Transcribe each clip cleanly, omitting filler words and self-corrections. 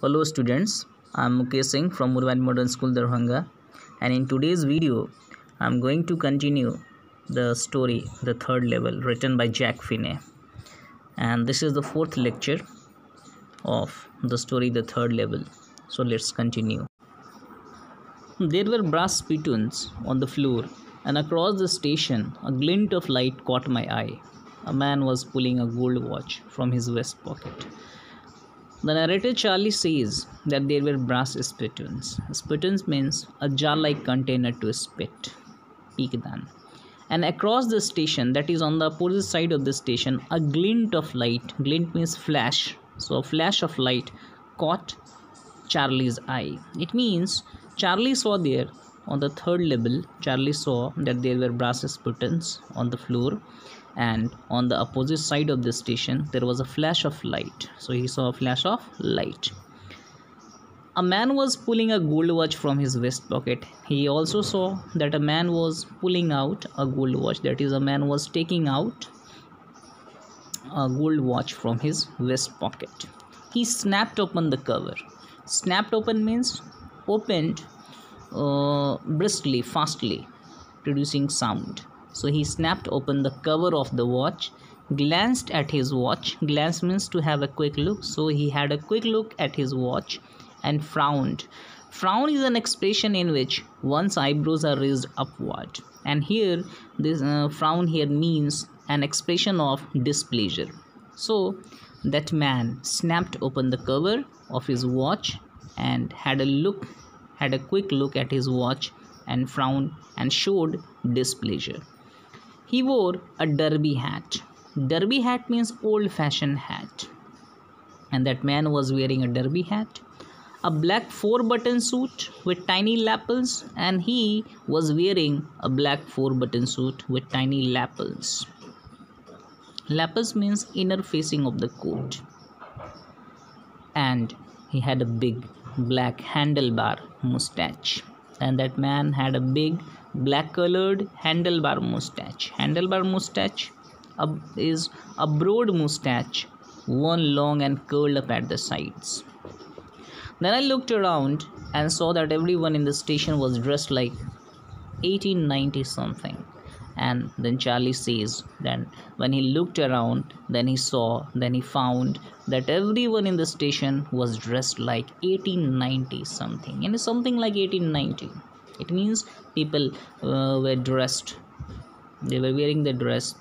Hello students, I am Mukesh Singh from Murvan Modern School Darbhanga, and in today's video I am going to continue the story The Third Level written by Jack Finney, and this is the fourth lecture of the story The Third Level. So let's continue. There were brass spittoons on the floor, and across the station a glint of light caught my eye. A man was pulling a gold watch from his vest pocket. The narrator Charlie says that there were brass spittoons. Spittoons means a jar-like container to spit, peekdan. And across the station, that is on the opposite side of the station, a glint of light. Glint means flash. So a flash of light caught Charlie's eye. It means Charlie saw there on the third level. Charlie saw that there were brass spittoons on the floor, and on the opposite side of the station there was a flash of light. So he saw a flash of light. A man was pulling a gold watch from his vest pocket. He also saw that a man was pulling out a gold watch. That is, a man was taking out a gold watch from his vest pocket. He snapped open the cover. Snapped open means opened briskly, fastly, producing sound. So he snapped open the cover of the watch, glanced at his watch. Glance means to have a quick look. So he had a quick look at his watch and frowned. Frown is an expression in which one's eyebrows are raised upward. And here, this frown here means an expression of displeasure. So that man snapped open the cover of his watch and had a quick look at his watch and frowned and showed displeasure. He wore a derby hat. Derby hat means old-fashioned hat. And that man was wearing a derby hat, a black 4-button suit with tiny lapels, and he was wearing a black 4-button suit with tiny lapels. Lapels means inner facing of the coat. And he had a big black handlebar mustache. And that man had a big black colored handlebar mustache. Handlebar mustache is a broad mustache, one long and curled up at the sides. Then I looked around and saw that everyone in the station was dressed like 1890 something. And then Charlie says that when he looked around, then he found that everyone in the station was dressed like 1890 something. And something like 1890. It means people were dressed. They were wearing the dress,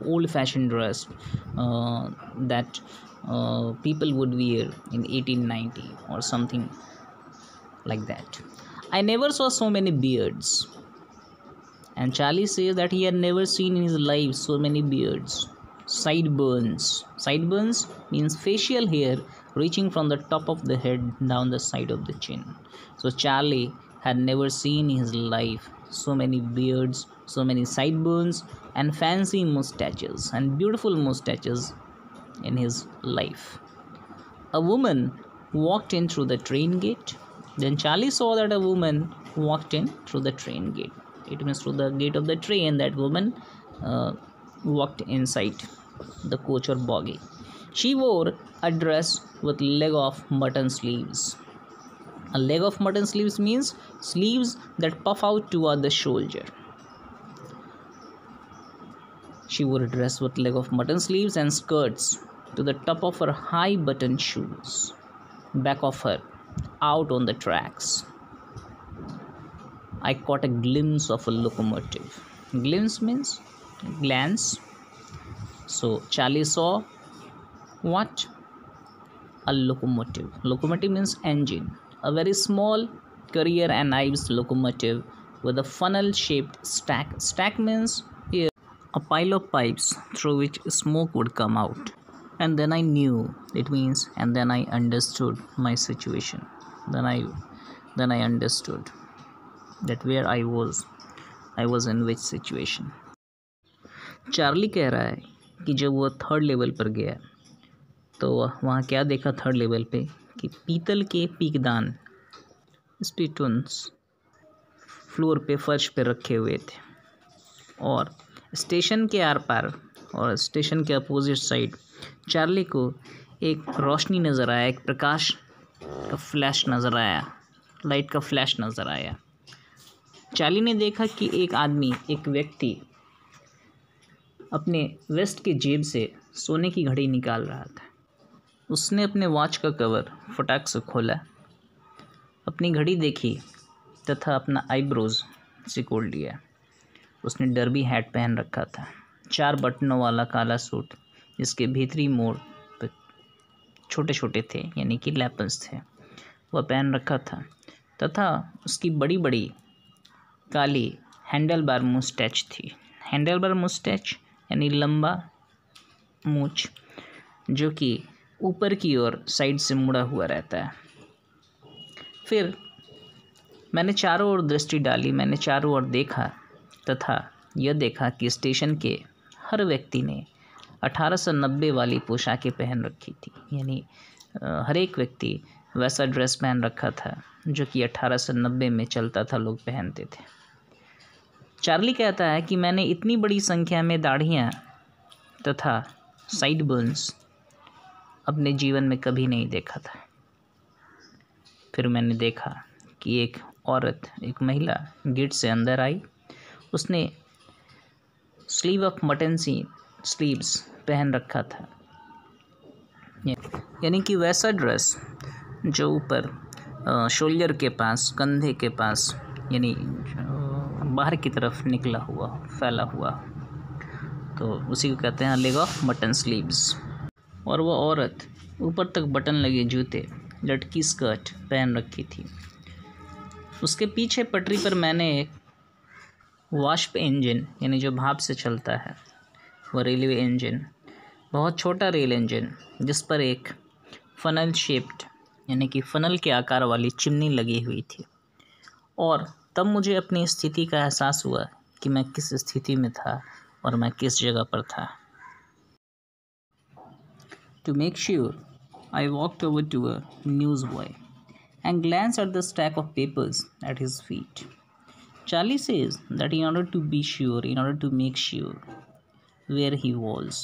old-fashioned dress that people would wear in 1890 or something like that. I never saw so many beards. And Charlie says that he had never seen in his life so many beards. Sideburns. Sideburns means facial hair reaching from the top of the head down the side of the chin. So Charlie had never seen in his life so many beards, so many sideburns, and fancy mustaches and beautiful mustaches in his life. A woman walked in through the train gate. Then Charlie saw that a woman walked in through the train gate. It means through the gate of the train, that woman walked inside the coach or bogie. She wore a dress with leg of mutton sleeves. A leg of mutton sleeves means sleeves that puff out toward the shoulder. She wore a dress with leg of mutton sleeves and skirts to the top of her high button shoes. Back of her, out on the tracks, I caught a glimpse of a locomotive. Glimpse means glance. So Charlie saw what? A locomotive. Locomotive means engine. A very small Currier and Ives locomotive with a funnel-shaped stack. Stack means here a pile of pipes through which smoke would come out. And then I knew. It means, and then I understood my situation. Then I understood that where I was in which situation. Charlie कह रहा है कि जब वो third level पर गया तो वहाँ क्या देखा थर्ड लेवल पे कि पीतल के पीकदान स्पिटून्स फ्लोर पे, फर्श पे रखे हुए थे, और स्टेशन के आर पार और स्टेशन के अपोजिट साइड चार्ली को एक रोशनी नज़र आया, एक प्रकाश का फ्लैश नज़र आया, लाइट का फ्लैश नज़र आया। चार्ली ने देखा कि एक आदमी, एक व्यक्ति अपने वेस्ट के जेब से सोने की घड़ी निकाल रहा था। उसने अपने वॉच का कवर फटाक से खोला, अपनी घड़ी देखी तथा अपना आईब्रोज सिकोड़ लिया। उसने डर्बी हैट पहन रखा था, 4 बटनों वाला काला सूट जिसके भीतरी मोड़ पर छोटे छोटे थे यानी कि लैपल्स थे, वह पहन रखा था तथा उसकी बड़ी बड़ी काली हैंडल बार मुस्टैच थी। हैंडल बार मुस्टैच यानी लंबा मूछ जो कि ऊपर की ओर साइड से मुड़ा हुआ रहता है। फिर मैंने चारों ओर दृष्टि डाली, मैंने चारों ओर देखा तथा यह देखा कि स्टेशन के हर व्यक्ति ने 1890 वाली पोशाकें पहन रखी थी, यानी हर एक व्यक्ति वैसा ड्रेस पहन रखा था जो कि 1890 में चलता था, लोग पहनते थे। चार्ली कहता है कि मैंने इतनी बड़ी संख्या में दाढ़ियाँ तथा साइड बर्न्स अपने जीवन में कभी नहीं देखा था। फिर मैंने देखा कि एक औरत, एक महिला गेट से अंदर आई। उसने स्लीव ऑफ मटन सी स्लीव्स पहन रखा था, यानी कि वैसा ड्रेस जो ऊपर शोल्डर के पास, कंधे के पास, यानी बाहर की तरफ निकला हुआ, फैला हुआ, तो उसी को कहते हैं लेग ऑफ मटन स्लीव्स। और वह औरत ऊपर तक बटन लगे जूते, लटकी स्कर्ट पहन रखी थी। उसके पीछे पटरी पर मैंने एक वाष्प इंजन, यानी जो भाप से चलता है, वह रेलवे इंजन, बहुत छोटा रेल इंजन जिस पर एक फनल शेप्ड, यानी कि फनल के आकार वाली चिमनी लगी हुई थी। और तब मुझे अपनी स्थिति का एहसास हुआ कि मैं किस स्थिति में था और मैं किस जगह पर था। To make sure, I walked over to a newsboy and glanced at the stack of papers at his feet. Charlie says that in order to be sure, in order to make sure where he was,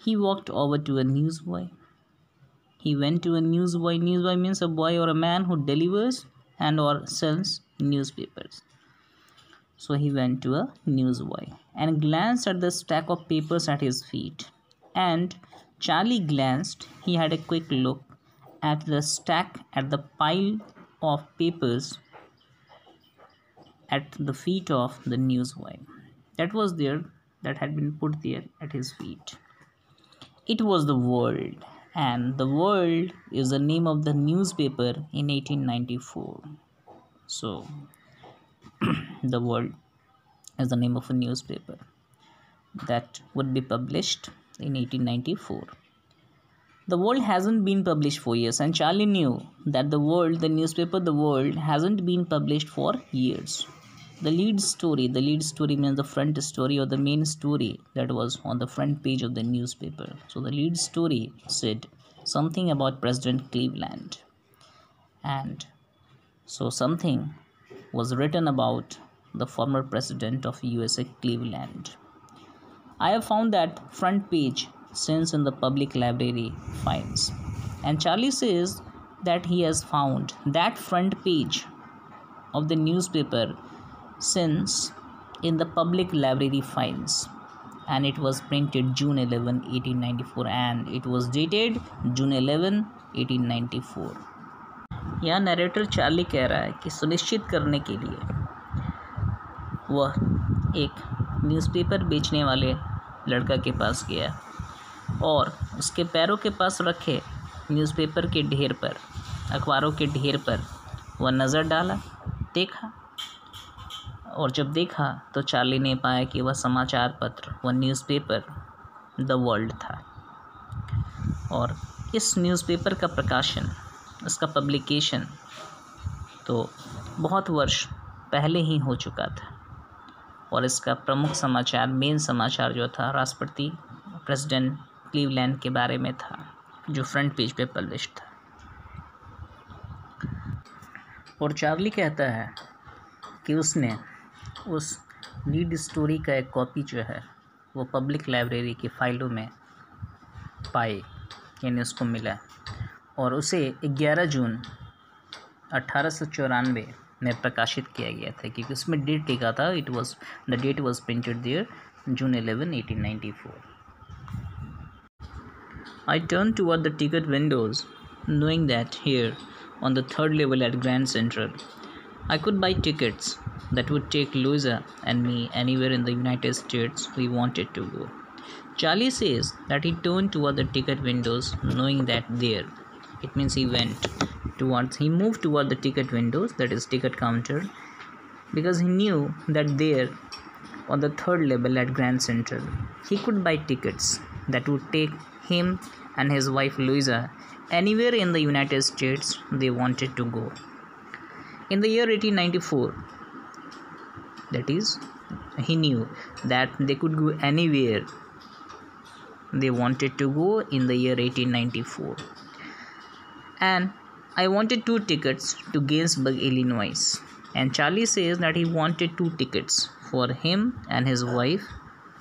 he walked over to a newsboy. He went to a newsboy. Newsboy means a boy or a man who delivers and or sells newspapers. So he went to a newsboy and glanced at the stack of papers at his feet. And Charlie glanced, he had a quick look at the stack, at the pile of papers at the feet of the newsboy. That was there, that had been put there at his feet. It was the World, and the World is the name of the newspaper in 1894. So, the World is the name of a newspaper that would be published in 1894. The World hasn't been published for years, and Charlie knew that the World, the newspaper, the World hasn't been published for years. The lead story means the front story or the main story that was on the front page of the newspaper. So the lead story said something about President Cleveland, and so something was written about the former president of USA, Cleveland. I have found that front page since in the public library finds, and Charlie says that he has found that front page of the newspaper since in the public library finds, and it was printed June 11, 1894, and it was dated June 11, 1894. यहाँ narrator Charlie कह रहा है कि सुनिश्चित करने के लिए वह एक न्यूज़पेपर बेचने वाले लड़का के पास गया और उसके पैरों के पास रखे न्यूज़पेपर के ढेर पर, अखबारों के ढेर पर वह नज़र डाला, देखा, और जब देखा तो चार्ली ने पाया कि वह समाचार पत्र, वह न्यूज़पेपर द वर्ल्ड था। और इस न्यूज़पेपर का प्रकाशन, इसका पब्लिकेशन तो बहुत वर्ष पहले ही हो चुका था, और इसका प्रमुख समाचार, मेन समाचार जो था, राष्ट्रपति प्रेसिडेंट क्लीवलैंड के बारे में था, जो फ्रंट पेज पे पब्लिश था। और चार्ली कहता है कि उसने उस लीड स्टोरी का एक कॉपी जो है वो पब्लिक लाइब्रेरी की फ़ाइलों में पाई, यानी उसको मिला, और उसे 11 जून 1894 में प्रकाशित किया गया था, क्योंकि उसमें डेट लिखा था, the date was printed there June 11, 1894. I turned toward the ticket windows, knowing that here, on the third level at Grand Central, I could buy tickets that would take Louisa and me anywhere in the United States we wanted to go. Charlie says that he turned toward the ticket windows, knowing that there, it means he moved toward the ticket windows, that is ticket counter, because he knew that there, on the third level at Grand Central, he could buy tickets that would take him and his wife Louisa anywhere in the United States they wanted to go. In the year 1894, that is, he knew that they could go anywhere they wanted to go in the year 1894. And I wanted 2 tickets to Gainesburg, Illinois. And Charlie says that he wanted 2 tickets for him and his wife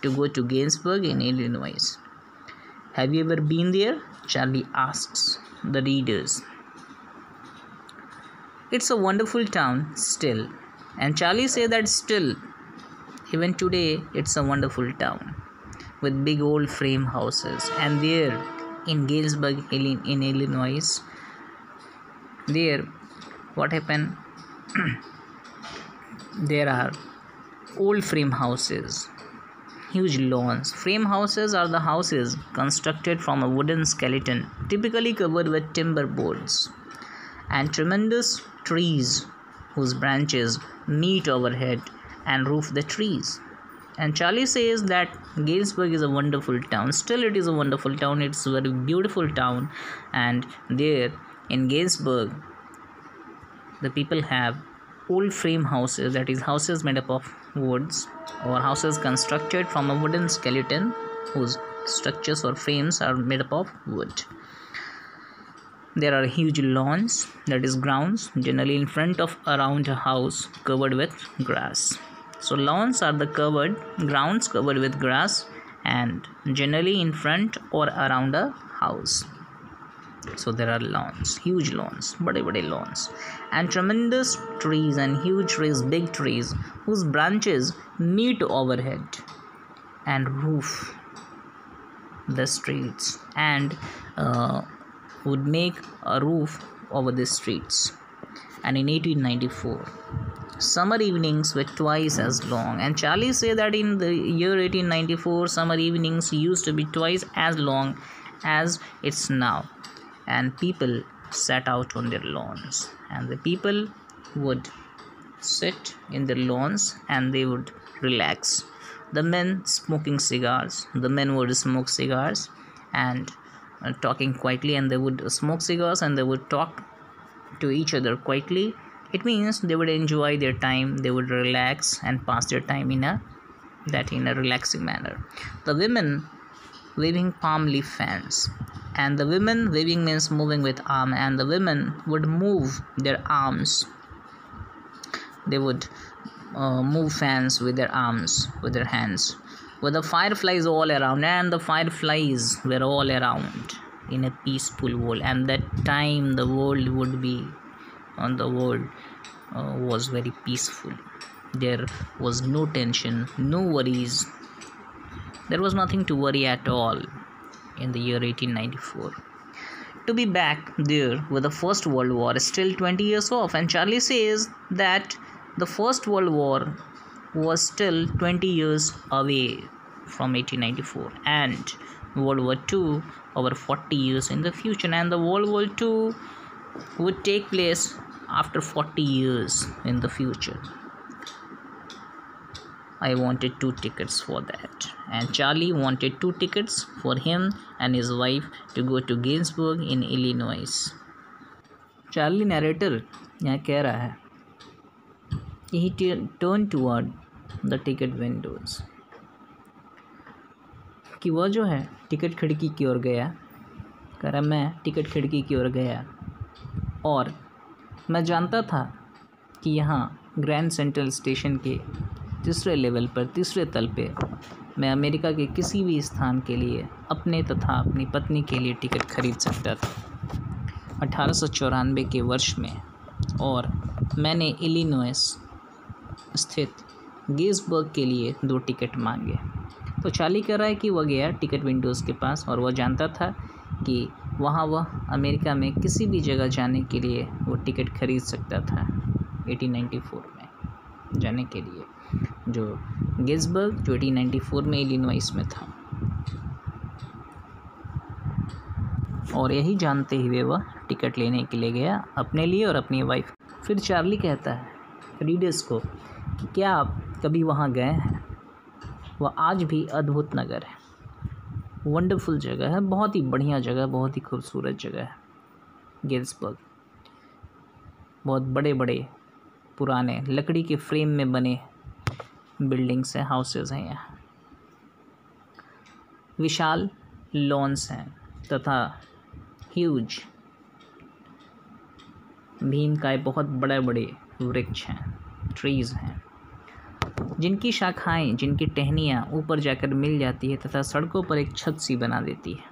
to go to Gainesburg in Illinois. Have you ever been there? Charlie asks the readers. It's a wonderful town still. And Charlie says that still, even today, it's a wonderful town with big old frame houses. And there in Gainesburg, in Illinois, there, what happened? There are old frame houses, huge lawns. Frame houses are the houses constructed from a wooden skeleton, typically covered with timber boards, and tremendous trees whose branches meet overhead and roof the trees. And Charlie says that Galesburg is a wonderful town. Still, it is a wonderful town. It's a very beautiful town. And there in Galesburg, the people have old frame houses, that is, houses made up of woods or houses constructed from a wooden skeleton whose structures or frames are made up of wood. There are huge lawns, that is, grounds, generally in front of around a house covered with grass. So lawns are the covered grounds covered with grass and generally in front or around a house. So there are lawns, huge lawns, bade lawns, and tremendous trees and huge trees, big trees whose branches meet overhead and roof the streets and would make a roof over the streets. And in 1894, summer evenings were twice as long. And Charlie said that in the year 1894, summer evenings used to be twice as long as it's now. And people sat out on their lawns. And the people would sit in the lawns and they would relax. The men smoking cigars. The men would smoke cigars and talking quietly, and they would smoke cigars and they would talk to each other quietly. It means they would enjoy their time, they would relax and pass their time in a relaxing manner. The women waving palm leaf fans, and the women waving means moving with arm, and the women would move their arms. They would move fans with their arms, with their hands, with the fireflies all around, and the fireflies were all around in a peaceful world. And that time the world would be was very peaceful. There was no tension, no worries. There was nothing to worry at all in the year 1894. To be back there with the First World War is still 20 years off, and Charlie says that the First World War was still 20 years away from 1894, and World War II over 40 years in the future, and the World War II would take place after 40 years in the future. I wanted 2 tickets for that, and Charlie wanted 2 tickets for him and his wife to go to Gainesburg in Illinois. Charlie narrator यहाँ कह रहा है कि he turned toward the ticket windows, कि वह जो है ticket खिड़की की ओर गया, कह रहा मैं टिकट खिड़की की ओर गया और मैं जानता था कि यहाँ ग्रैंड सेंट्रल स्टेशन के तीसरे लेवल पर, तीसरे तल पे मैं अमेरिका के किसी भी स्थान के लिए अपने तथा अपनी पत्नी के लिए टिकट खरीद सकता था. 1894 के वर्ष में, और मैंने इलिनॉइस स्थित गिन्सबर्ग के लिए 2 टिकट मांगे। तो चार्ली कह रहा है कि वह गया टिकट विंडोज़ के पास और वह जानता था कि वहाँ वह अमेरिका में किसी भी जगह जाने के लिए वो टिकट खरीद सकता था 1894 में जाने के लिए, जो गिन्सबर्ग जो 1894 में इलिनॉइस में था। और यही जानते हुए वह टिकट लेने के लिए गया अपने लिए और अपनी वाइफ। फिर चार्ली कहता है रीडर्स को कि क्या आप कभी वहाँ गए हैं? वह आज भी अद्भुत नगर है, वंडरफुल जगह है, बहुत ही बढ़िया जगह, बहुत ही खूबसूरत जगह है गिन्सबर्ग। बहुत बड़े बड़े पुराने लकड़ी के फ्रेम में बने बिल्डिंग्स हैं, हाउसेस हैं यहाँ, विशाल लॉन्स हैं तथा ह्यूज भीमकाय बहुत बड़े बड़े वृक्ष हैं, ट्रीज़ हैं, जिनकी शाखाएं, जिनकी टहनियाँ ऊपर जाकर मिल जाती है तथा सड़कों पर एक छत सी बना देती है।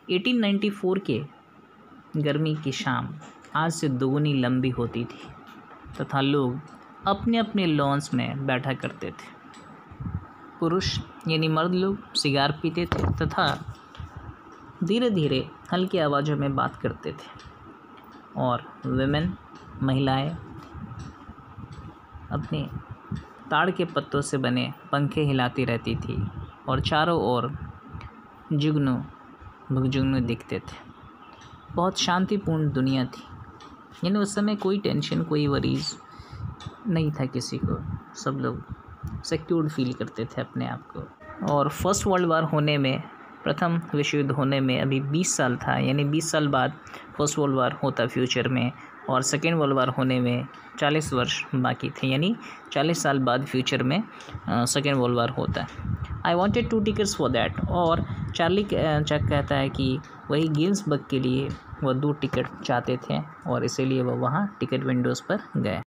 1894 के गर्मी की शाम आज से दोगुनी लंबी होती थी तथा लोग अपने अपने लॉन्स में बैठा करते थे। पुरुष यानी मर्द लोग सिगार पीते थे तथा धीरे धीरे हल्की आवाज़ों में बात करते थे, और विमेन महिलाएं अपने ताड़ के पत्तों से बने पंखे हिलाती रहती थी और चारों ओर जुगनू भुगजुगनू दिखते थे। बहुत शांतिपूर्ण दुनिया थी, यानी उस समय कोई टेंशन, कोई वरीज नहीं था किसी को, सब लोग सिक्योर्ड फील करते थे अपने आप को। और फर्स्ट वर्ल्ड वार होने में, प्रथम विश्व युद्ध होने में अभी 20 साल था, यानी 20 साल बाद फर्स्ट वर्ल्ड वार होता फ्यूचर में, और सेकेंड वर्ल्ड वार होने में 40 वर्ष बाकी थे, यानी 40 साल बाद फ्यूचर में सेकेंड वर्ल्ड वार होता है। I wanted 2 tickets for that. और चार्ली कहता है कि वही गिन्सबर्ग के लिए वह 2 टिकट चाहते थे और इसीलिए वह वहाँ टिकट विंडोज़ पर गए।